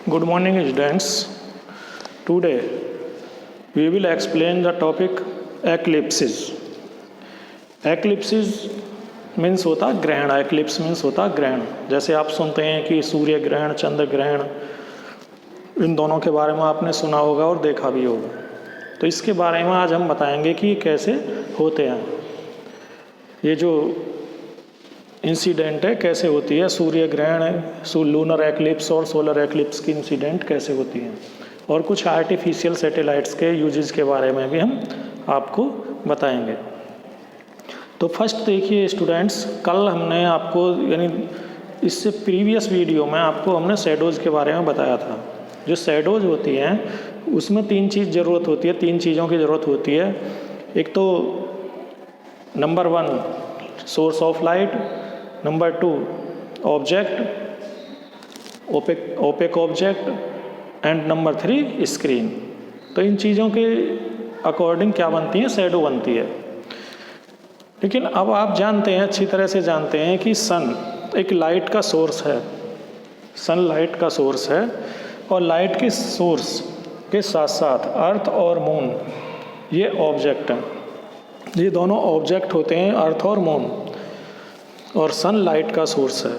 Good morning, students. Today we will explain the topic eclipses. Eclipses means होता ग्रहण, eclipse means होता ग्रहण। जैसे आप सुनते हैं कि सूर्य ग्रहण, चंद्र ग्रहण, इन दोनों के बारे में आपने सुना होगा और देखा भी होगा। तो इसके बारे में आज हम बताएंगे कि कैसे होते हैं, ये जो इंसिडेंट है कैसे होती है, सूर्य ग्रहण, लूनर एक्लिप्स और सोलर एक्लिप्स की इंसिडेंट कैसे होती हैं, और कुछ आर्टिफिशियल सैटेलाइट्स के यूजेस के बारे में भी हम आपको बताएंगे। तो फर्स्ट देखिए स्टूडेंट्स, कल हमने आपको यानी इससे प्रीवियस वीडियो में आपको हमने शैडोज़ के बारे में बताया था। जो शैडोज़ होती हैं उसमें तीन चीज़ ज़रूरत होती है, तीन चीज़ों की ज़रूरत होती है। एक तो number 1 source of light, number 2 object, opaque object, and number 3 screen. तो इन चीज़ों के अकॉर्डिंग क्या बनती है, शैडो बनती है। लेकिन अब आप जानते हैं, अच्छी तरह से जानते हैं कि सन एक लाइट का सोर्स है, सन लाइट का सोर्स है, और लाइट के सोर्स के साथ साथ अर्थ और मून ये ऑब्जेक्ट हैं। ये दोनों ऑब्जेक्ट होते हैं, अर्थ और मून, और सन लाइट का सोर्स है।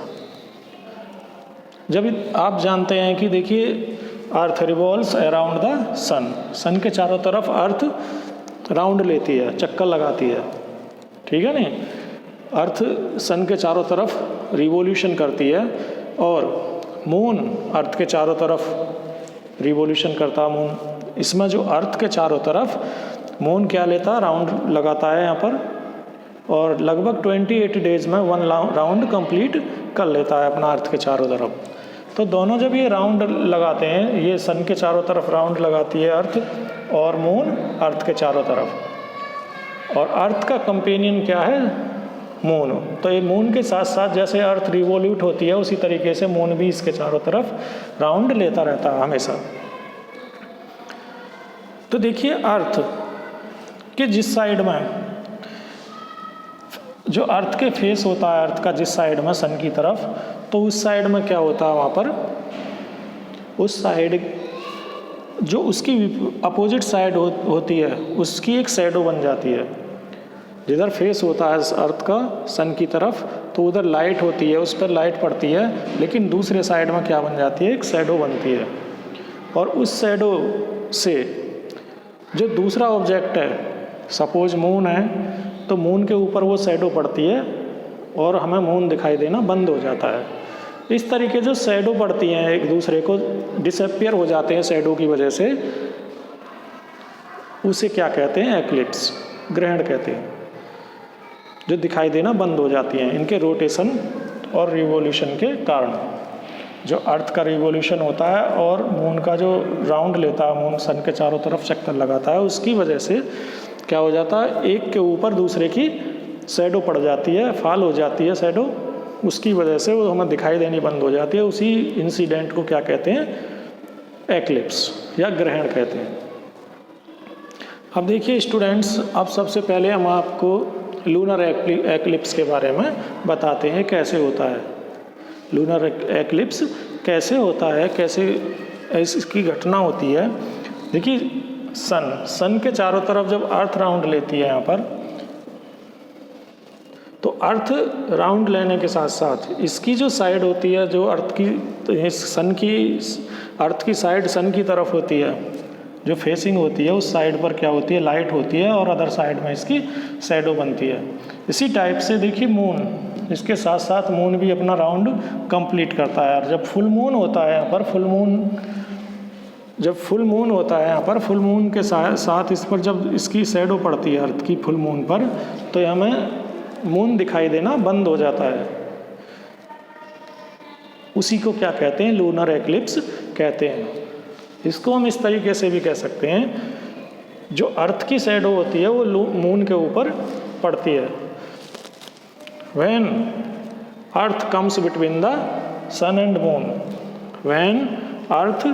जब आप जानते हैं कि देखिए अर्थ रिवॉल्व्स अराउंड द सन, सन के चारों तरफ अर्थ राउंड लेती है, चक्कर लगाती है, ठीक है नहीं। अर्थ सन के चारों तरफ रिवॉल्यूशन करती है, और मून अर्थ के चारों तरफ रिवॉल्यूशन करता है मून। इसमें जो अर्थ के चारों तरफ मून क्या लेता है, राउंड लगाता है यहाँ पर, और लगभग 28 डेज में 1 राउंड कंप्लीट कर लेता है अपना अर्थ के चारों तरफ। तो दोनों जब ये राउंड लगाते हैं, ये सन के चारों तरफ राउंड लगाती है अर्थ, और मून अर्थ के चारों तरफ, और अर्थ का कंपेनियन क्या है, मून। तो ये मून के साथ साथ जैसे अर्थ रिवॉल्यूट होती है उसी तरीके से मून भी इसके चारों तरफ राउंड लेता रहता है हमेशा। तो देखिए अर्थ के जिस साइड में जो अर्थ के फेस होता है, अर्थ का जिस साइड में सन की तरफ, तो उस साइड में क्या होता है, वहाँ पर उस साइड जो उसकी अपोजिट साइड होती है उसकी एक शैडो बन जाती है। जिधर फेस होता है अर्थ का सन की तरफ, तो उधर लाइट होती है, उस पर लाइट पड़ती है, लेकिन दूसरे साइड में क्या बन जाती है, एक शैडो बनती है। और उस शैडो से जो दूसरा ऑब्जेक्ट है, सपोज मून है, तो मून के ऊपर वो शैडो पड़ती है और हमें मून दिखाई देना बंद हो जाता है। इस तरीके जो शैडो पड़ती हैं एक दूसरे को डिसअपियर हो जाते हैं शैडो की वजह से, उसे क्या कहते हैं, एक्लिप्स, ग्रहण कहते हैं। जो दिखाई देना बंद हो जाती हैं इनके रोटेशन और रिवॉल्यूशन के कारण। जो अर्थ का रिवॉल्यूशन होता है और मून का जो राउंड लेता है, मून सन के चारों तरफ चक्कर लगाता है, उसकी वजह से क्या हो जाता है, एक के ऊपर दूसरे की शैडो पड़ जाती है, फाल हो जाती है शैडो, उसकी वजह से वो हमें दिखाई देनी बंद हो जाती है। उसी इंसिडेंट को क्या कहते हैं, एक्लिप्स या ग्रहण कहते हैं। अब देखिए स्टूडेंट्स, अब सबसे पहले हम आपको लूनर एक्लिप्स के बारे में बताते हैं कैसे होता है। लूनर एक्लिप्स कैसे होता है, कैसे इसकी घटना होती है। देखिए सन के चारों तरफ जब अर्थ राउंड लेती है यहाँ पर, तो अर्थ राउंड लेने के साथ साथ इसकी जो साइड होती है, जो अर्थ की, तो अर्थ की साइड सन की तरफ होती है, जो फेसिंग होती है उस साइड पर क्या होती है, लाइट होती है, और अदर साइड में इसकी शैडो बनती है। इसी टाइप से देखिए मून, इसके साथ साथ मून भी अपना राउंड कंप्लीट करता है। और जब फुल मून होता है यहाँ पर, जब फुल मून होता है यहाँ पर, फुल मून के साथ इस पर जब इसकी शैडो पड़ती है अर्थ की फुल मून पर, तो हमें मून दिखाई देना बंद हो जाता है। उसी को क्या कहते हैं, लूनर एक्लिप्स कहते हैं। इसको हम इस तरीके से भी कह सकते हैं, जो अर्थ की शैडो होती है वो मून के ऊपर पड़ती है। When earth comes between the sun and moon, when earth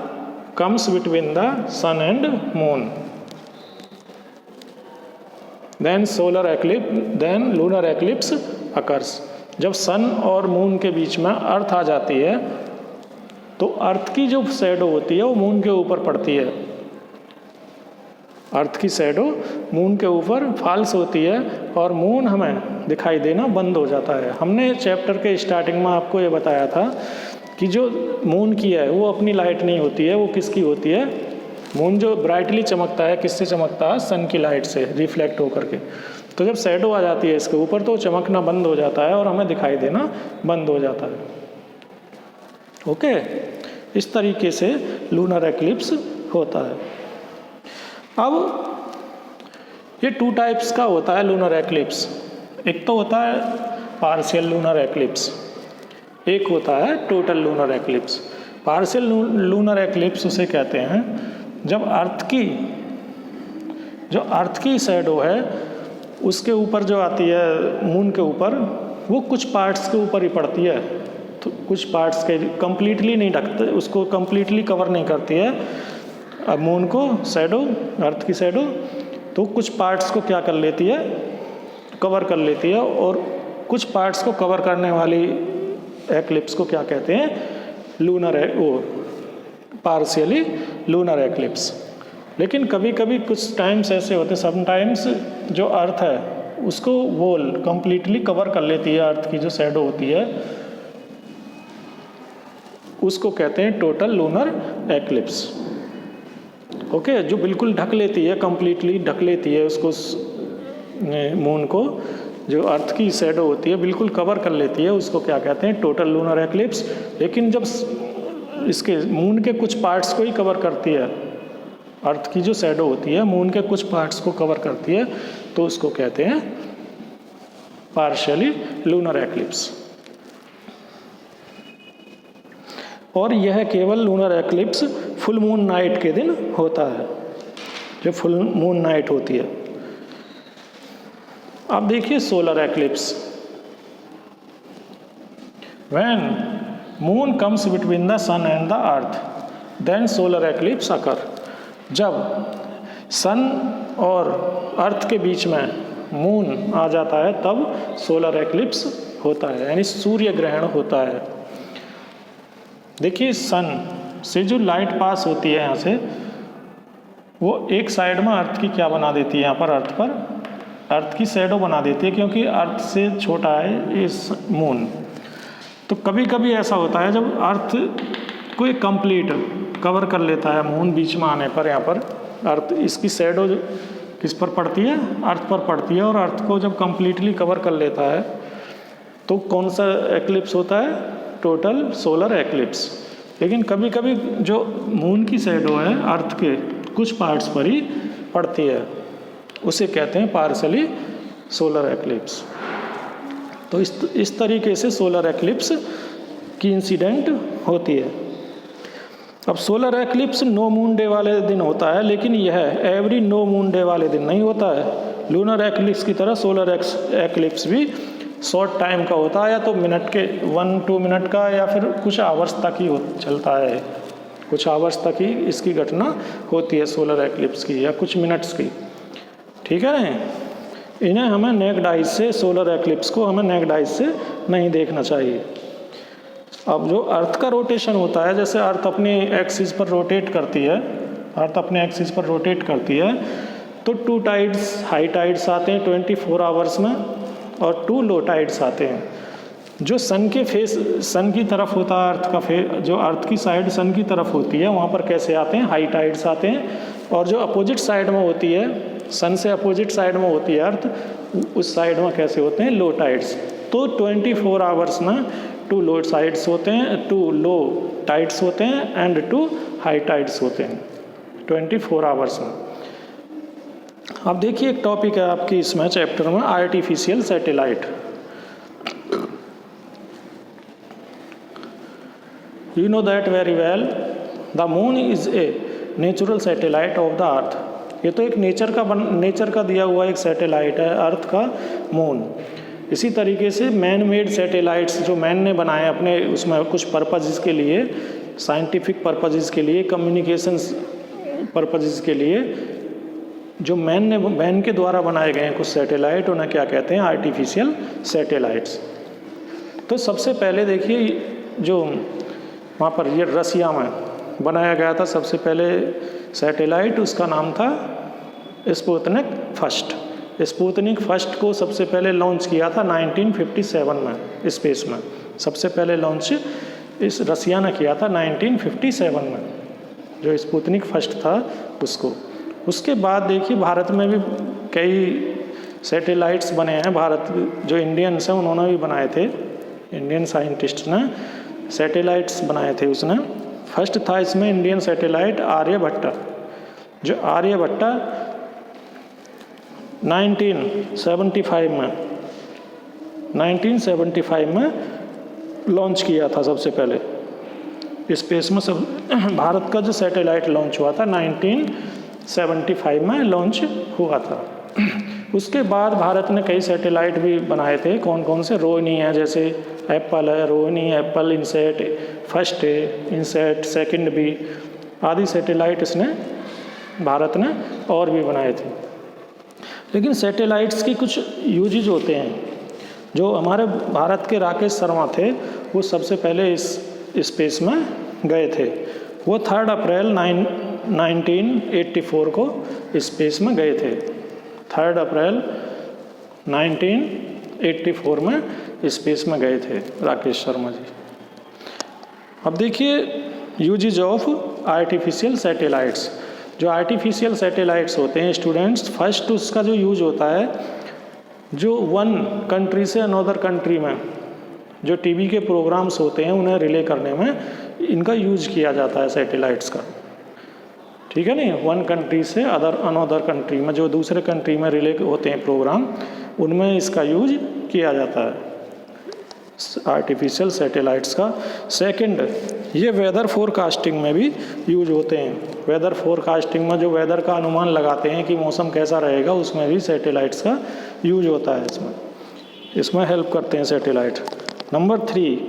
comes between the sun and moon, then lunar eclipse occurs. जब सन और मून के बीच में अर्थ आ जाती है तो अर्थ की जो शैडो होती है वो मून के ऊपर पड़ती है, अर्थ की शैडो मून के ऊपर फॉल्स होती है और मून हमें दिखाई देना बंद हो जाता है। हमने चैप्टर के स्टार्टिंग में आपको ये बताया था कि जो मून की है वो अपनी लाइट नहीं होती है, वो किसकी होती है? मून जो ब्राइटली चमकता है किससे चमकता है? सन की लाइट से रिफ्लेक्ट होकर के। तो जब शैडो आ जाती है इसके ऊपर तो चमकना बंद हो जाता है और हमें दिखाई देना बंद हो जाता है। ओके, इस तरीके से लूनर एक्लिप्स होता है। अब ये 2 टाइप्स का होता है लूनर एक्लिप्स। एक तो होता है पार्शियल लूनर एक्लिप्स, एक होता है total lunar eclipse. Partial lunar eclipse उसे कहते हैं जब अर्थ की शैडो है उसके ऊपर जो आती है मून के ऊपर, वो कुछ पार्ट्स के ऊपर ही पड़ती है, तो कुछ पार्ट्स के कंप्लीटली नहीं ढकते, उसको कंप्लीटली कवर नहीं करती है अब मून को शैडो, अर्थ की शैडो, तो कुछ पार्ट्स को क्या कर लेती है? कवर कर लेती है। और कुछ पार्ट्स को कवर करने वाली एक्लिप्स को क्या कहते हैं? Partially lunar eclipse. लेकिन कभी कभी कुछ टाइम्स ऐसे होते हैं, समटाइम्स जो अर्थ है उसको वोल कंप्लीटली कवर कर लेती है, अर्थ की जो शैडो होती है उसको कहते हैं टोटल लूनर एक्लिप्स। ओके, जो बिल्कुल ढक लेती है, कंप्लीटली ढक लेती है उसको, मून को, जो अर्थ की शैडो होती है बिल्कुल कवर कर लेती है, उसको क्या कहते हैं? Total lunar eclipse. लेकिन जब इसके मून के कुछ पार्ट्स को ही कवर करती है, अर्थ की जो शैडो होती है मून के कुछ पार्ट्स को कवर करती है, तो उसको कहते हैं पार्शियली लूनर एक्लिप्स। और यह केवल lunar eclipse full moon night के दिन होता है, जब फुल मून नाइट होती है। अब देखिए solar eclipse. When moon comes between the sun and the earth then solar eclipse occur. जब सन और अर्थ के बीच में मून आ जाता है तब सोलर एक्लिप्स होता है, यानी सूर्य ग्रहण होता है। देखिए सन से जो लाइट पास होती है यहाँ से, वो एक साइड में अर्थ की क्या बना देती है? यहाँ पर अर्थ की शैडो बना देती है, क्योंकि अर्थ से छोटा है इस मून। तो कभी कभी ऐसा होता है जब अर्थ को एक कंप्लीट कवर कर लेता है मून, बीच में आने पर यहाँ पर अर्थ, इसकी शैडो किस पर पड़ती है? अर्थ पर पड़ती है। और अर्थ को जब कंप्लीटली कवर कर लेता है तो कौन सा एक्लिप्स होता है? Total solar eclipse. लेकिन कभी कभी जो मून की शैडो है अर्थ के कुछ पार्ट्स पर ही पड़ती है, उसे कहते हैं पार्शियली सोलर एक्लिप्स। तो इस तरीके से सोलर एक्लिप्स की इंसिडेंट होती है। अब solar eclipse no moon day वाले दिन होता है, लेकिन यह एवरी नो मून डे वाले दिन नहीं होता है। लूनर एक्लिप्स की तरह सोलर एक्लिप्स भी शॉर्ट टाइम का होता है, या तो मिनट के 1-2 मिनट का, या फिर कुछ आवर्स तक ही चलता है, कुछ आवर्स तक ही इसकी घटना होती है सोलर एक्लिप्स की, या कुछ मिनट्स की। ठीक है, इन्हें हमें नेक्ड आइज से, सोलर एक्लिप्स को हमें नेक्ड आइज से नहीं देखना चाहिए। अब जो अर्थ का रोटेशन होता है, जैसे अर्थ अपनी एक्सिस पर रोटेट करती है, तो 2 टाइड्स, हाई टाइड्स आते हैं 24 आवर्स में, और 2 लो टाइड्स आते हैं। जो सन की तरफ होता है अर्थ का फेस, जो अर्थ की साइड सन की तरफ होती है, वहाँ पर कैसे आते हैं? हाई टाइड्स आते हैं। और जो अपोजिट साइड में होती है, सन से अपोजिट साइड में होती है अर्थ, उस साइड में कैसे होते हैं? लो टाइड्स। तो 24 आवर्स में 2 लो साइड्स होते हैं, 2 लो टाइड्स होते हैं एंड 2 हाई टाइड्स होते हैं 24 आवर्स में। अब देखिए एक टॉपिक है आपकी इसमें चैप्टर में, artificial satellite. You know that very well. The moon is a natural satellite of the earth. ये तो एक नेचर का दिया हुआ एक सैटेलाइट है अर्थ का मून। इसी तरीके से मैन मेड सैटेलाइट्स जो मैन ने बनाए अपने उसमें कुछ पर्पजेज़ के लिए, साइंटिफिक पर्पजेज़ के लिए, कम्युनिकेशंस पर्पजेज़ के लिए, जो मैन के द्वारा बनाए गए हैं कुछ सैटेलाइट, उन्हें क्या कहते हैं? Artificial satellites. तो सबसे पहले देखिए जो वहाँ पर ये रसिया में बनाया गया था सबसे पहले सैटेलाइट, उसका नाम था स्पुतनिक फर्स्ट। स्पुतनिक फर्स्ट को सबसे पहले लॉन्च किया था 1957 में स्पेस में, सबसे पहले लॉन्च इस रसिया ने किया था 1957 में, जो स्पुतनिक फर्स्ट था उसको। उसके बाद देखिए भारत में भी कई सैटेलाइट्स बने हैं। भारत जो इंडियंस हैं उन्होंने भी बनाए थे, इंडियन साइंटिस्ट ने सैटेलाइट्स बनाए थे। उसने फर्स्ट था इसमें इंडियन सैटेलाइट आर्यभट्टा, जो आर्यभट्टा 1975 में लॉन्च किया था सबसे पहले स्पेस में। सब भारत का जो सैटेलाइट लॉन्च हुआ था 1975 में लॉन्च हुआ था। उसके बाद भारत ने कई सैटेलाइट भी बनाए थे। कौन कौन से? रोहिणी है, जैसे एप्पल है, रोहिणी, एप्पल इनसेट फर्स्ट है, इनसेट सेकंड भी, आदि सैटेलाइट इसने भारत ने और भी बनाए थे। लेकिन सैटेलाइट्स की कुछ यूजेज होते हैं। जो हमारे भारत के राकेश शर्मा थे वो सबसे पहले इस स्पेस में गए थे। वो 3 अप्रैल 1984 को स्पेस में गए थे। 3 अप्रैल 1984 में स्पेस में गए थे राकेश शर्मा जी। अब देखिए यूजेज ऑफ आर्टिफिशियल सैटेलाइट्स। जो आर्टिफिशियल सैटेलाइट्स होते हैं स्टूडेंट्स, फर्स्ट उसका जो यूज होता है, जो वन कंट्री से अनदर कंट्री में जो टीवी के प्रोग्राम्स होते हैं उन्हें रिले करने में इनका यूज किया जाता है सैटेलाइट्स का। ठीक है नहीं, वन कंट्री से अनदर कंट्री में जो दूसरे कंट्री में रिले होते हैं प्रोग्राम, उनमें इसका यूज किया जाता है आर्टिफिशियल सैटेलाइट्स का। सेकंड, ये वेदर फोरकास्टिंग में भी यूज होते हैं। वेदर फोरकास्टिंग में जो वेदर का अनुमान लगाते हैं कि मौसम कैसा रहेगा, उसमें भी सैटेलाइट्स का यूज होता है। इसमें हेल्प करते हैं सैटेलाइट। नंबर 3,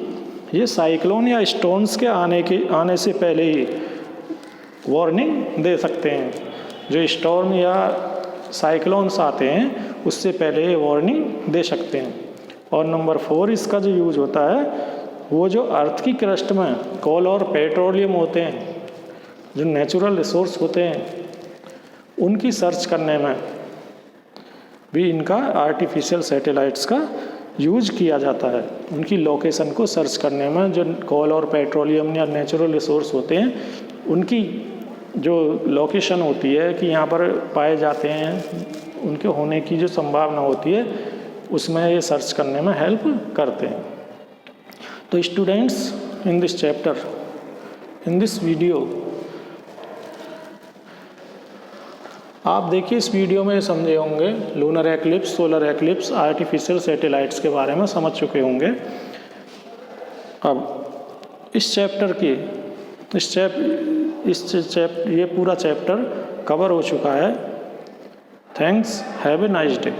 ये साइक्लोन या स्टॉर्म्स के आने से पहले ही वार्निंग दे सकते हैं। जो स्टॉर्म या साइक्लोन्स आते हैं उससे पहले ये वार्निंग दे सकते हैं। और नंबर 4, इसका जो यूज होता है वो जो अर्थ की क्रस्ट में कोल और पेट्रोलियम होते हैं, जो नेचुरल रिसोर्स होते हैं, उनकी सर्च करने में भी इनका आर्टिफिशियल सैटेलाइट्स का यूज किया जाता है। उनकी लोकेशन को सर्च करने में जो कोल और पेट्रोलियम या नेचुरल रिसोर्स होते हैं, उनकी जो लोकेशन होती है कि यहाँ पर पाए जाते हैं, उनके होने की जो संभावना होती है, उसमें ये सर्च करने में हेल्प करते हैं। तो students, in this chapter, in this video, आप देखिए इस वीडियो में समझे होंगे lunar eclipse, solar eclipse, artificial satellites के बारे में समझ चुके होंगे। अब इस चैप्टर की ये पूरा चैप्टर कवर हो चुका है। Thanks, have a nice day.